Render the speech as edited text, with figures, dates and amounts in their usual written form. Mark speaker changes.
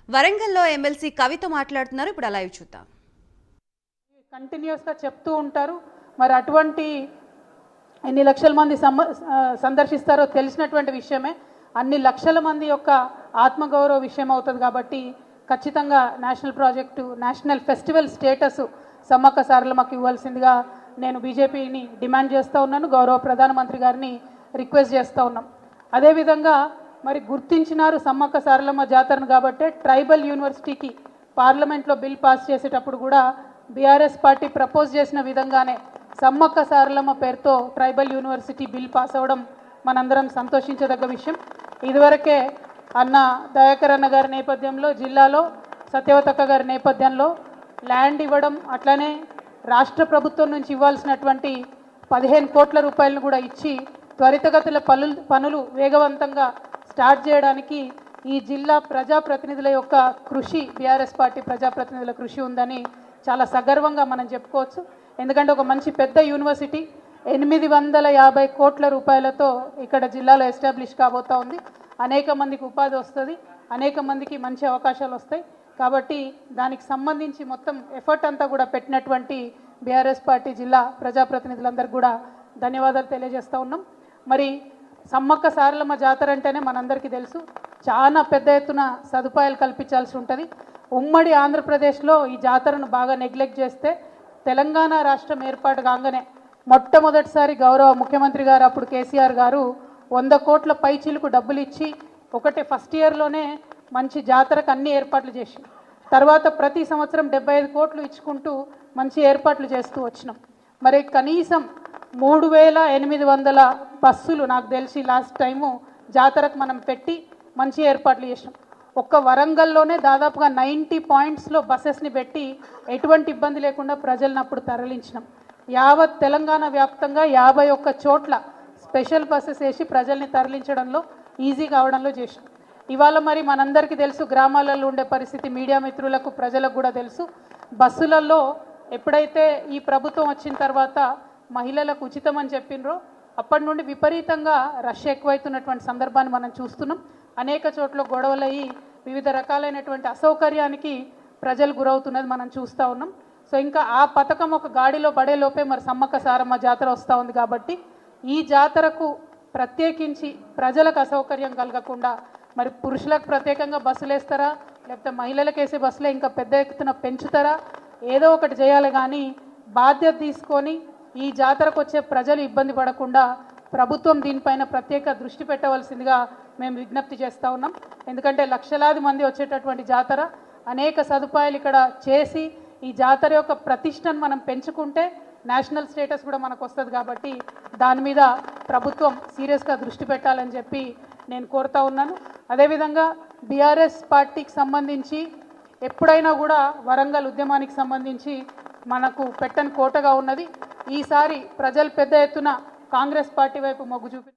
Speaker 1: వరంగల్లో ఎమ్మెల్సీ కవిత మాట్లాడుతున్నారు. ఇప్పుడు లైవ్ చూద్దాం.
Speaker 2: కంటిన్యూస్ గా చెప్తూ ఉంటారు. మరి అటువంటి ఎన్ని లక్షల మంది సందర్శిస్తారో తెలిసినటువంటి విషయమే. అన్ని లక్షల మంది యొక్క ఆత్మగౌరవ విషయం అవుతుంది కాబట్టి ఖచ్చితంగా national project, national festival status Sammakka సారలమ్మకు ఇవ్వాల్సిందిగా నేను బీజేపీని డిమాండ్ చేస్తూ ఉన్నాను. గౌరవ ప్రధానమంత్రి గారిని రిక్వెస్ట్ చేస్తూ ఉన్నాం. అదేవిధంగా మరి గుర్తించినారు సమ్మక్క సారలమ్మ జాతరను కాబట్టి ట్రైబల్ యూనివర్సిటీకి పార్లమెంట్లో బిల్ పాస్ చేసేటప్పుడు కూడా బీఆర్ఎస్ పార్టీ ప్రపోజ్ చేసిన విధంగానే సమ్మక్క సారలమ్మ పేరుతో ట్రైబల్ యూనివర్సిటీ బిల్ పాస్ అవ్వడం మనందరం సంతోషించదగ్గ విషయం. ఇదివరకే అన్న దయాకర్ అన్న గారి నేపథ్యంలో, జిల్లాలో సత్యవతక్క గారి నేపథ్యంలో ల్యాండ్ ఇవ్వడం, అట్లనే రాష్ట్ర ప్రభుత్వం నుంచి ఇవ్వాల్సినటువంటి 15 కోట్ల రూపాయలను కూడా ఇచ్చి త్వరితగతుల పనులు వేగవంతంగా స్టార్ట్ చేయడానికి ఈ జిల్లా ప్రజాప్రతినిధుల యొక్క కృషి, బీఆర్ఎస్ పార్టీ ప్రజాప్రతినిధుల కృషి ఉందని చాలా సగర్వంగా మనం చెప్పుకోవచ్చు. ఎందుకంటే ఒక మంచి పెద్ద యూనివర్సిటీ 850 కోట్ల రూపాయలతో ఇక్కడ జిల్లాలో ఎస్టాబ్లిష్ కాబోతా ఉంది. అనేక మందికి ఉపాధి వస్తుంది, అనేక మందికి మంచి అవకాశాలు వస్తాయి. కాబట్టి దానికి సంబంధించి మొత్తం ఎఫర్ట్ అంతా కూడా పెట్టినటువంటి బీఆర్ఎస్ పార్టీ జిల్లా ప్రజాప్రతినిధులందరికీ కూడా ధన్యవాదాలు తెలియజేస్తూ ఉన్నాం. మరి సమ్మక్క సారలమ్మ జాతర అంటేనే మనందరికీ తెలుసు, చాలా పెద్ద ఎత్తున సదుపాయాలు కల్పించాల్సి ఉంటుంది. ఉమ్మడి ఆంధ్రప్రదేశ్లో ఈ జాతరను బాగా నెగ్లెక్ట్ చేస్తే తెలంగాణ రాష్ట్రం ఏర్పాటు కాగానే మొట్టమొదటిసారి గౌరవ ముఖ్యమంత్రి గారు అప్పుడు కేసీఆర్ గారు 100 కోట్ల పైచీలకు డబ్బులు ఇచ్చి ఒకటే ఫస్ట్ ఇయర్లోనే మంచి జాతరకు అన్ని ఏర్పాట్లు చేసి, తర్వాత ప్రతి సంవత్సరం 75 కోట్లు ఇచ్చుకుంటూ మంచి ఏర్పాట్లు చేస్తూ వచ్చినాం. మరి కనీసం 3800 బస్సులు నాకు తెలిసి లాస్ట్ టైము జాతరకు మనం పెట్టి మంచి ఏర్పాట్లు చేసినాం. ఒక్క వరంగల్లోనే దాదాపుగా 90 పాయింట్స్లో బస్సెస్ని పెట్టి ఎటువంటి ఇబ్బంది లేకుండా ప్రజలను అప్పుడు తరలించినాం. యావత్ తెలంగాణ వ్యాప్తంగా 51 చోట్ల స్పెషల్ బస్సెస్ వేసి ప్రజల్ని తరలించడంలో ఈజీ కావడంలో చేసినాం. ఇవాళ మరి మనందరికీ తెలుసు, గ్రామాలలో ఉండే పరిస్థితి మీడియా మిత్రులకు, ప్రజలకు కూడా తెలుసు. బస్సులలో ఎప్పుడైతే ఈ ప్రభుత్వం వచ్చిన తర్వాత మహిళలకు ఉచితం అని చెప్పినరో అప్పటి నుండి విపరీతంగా రష్ ఎక్కువైతున్నటువంటి సందర్భాన్ని మనం చూస్తున్నాం. అనేక చోట్ల గొడవలయ్యి వివిధ రకాలైనటువంటి అసౌకర్యానికి ప్రజలు గురవుతున్నది మనం చూస్తూ ఉన్నాం. సో ఇంకా ఆ పథకం ఒక గాడిలో పడేలోపే మరి సమ్మక్క సారమ్మ జాతర వస్తూ ఉంది కాబట్టి ఈ జాతరకు ప్రత్యేకించి ప్రజలకు అసౌకర్యం కలగకుండా మరి పురుషులకు ప్రత్యేకంగా బస్సులు వేస్తారా, లేకపోతే మహిళలకు వేసే బస్సులే ఇంకా పెద్ద ఎత్తున పెంచుతారా, ఏదో ఒకటి చేయాలి. కానీ బాధ్యత తీసుకొని ఈ జాతరకు వచ్చే ప్రజలు ఇబ్బంది పడకుండా ప్రభుత్వం దీనిపైన ప్రత్యేక దృష్టి పెట్టవలసిందిగా మేము విజ్ఞప్తి చేస్తూ ఉన్నాం. ఎందుకంటే లక్షలాది మంది వచ్చేటటువంటి జాతర, అనేక సదుపాయాలు ఇక్కడ చేసి ఈ జాతర యొక్క ప్రతిష్టను మనం పెంచుకుంటే నేషనల్ స్టేటస్ కూడా మనకు వస్తుంది. కాబట్టి దాని మీద ప్రభుత్వం సీరియస్గా దృష్టి పెట్టాలని చెప్పి నేను కోరుతా ఉన్నాను. అదేవిధంగా బీఆర్ఎస్ పార్టీకి సంబంధించి ఎప్పుడైనా కూడా వరంగల్ ఉద్యమానికి సంబంధించి మనకు పెట్టని కోటగా ఉన్నది. ఈసారి ప్రజలు పెద్ద ఎత్తున కాంగ్రెస్ పార్టీ వైపు మొగ్గు చూపి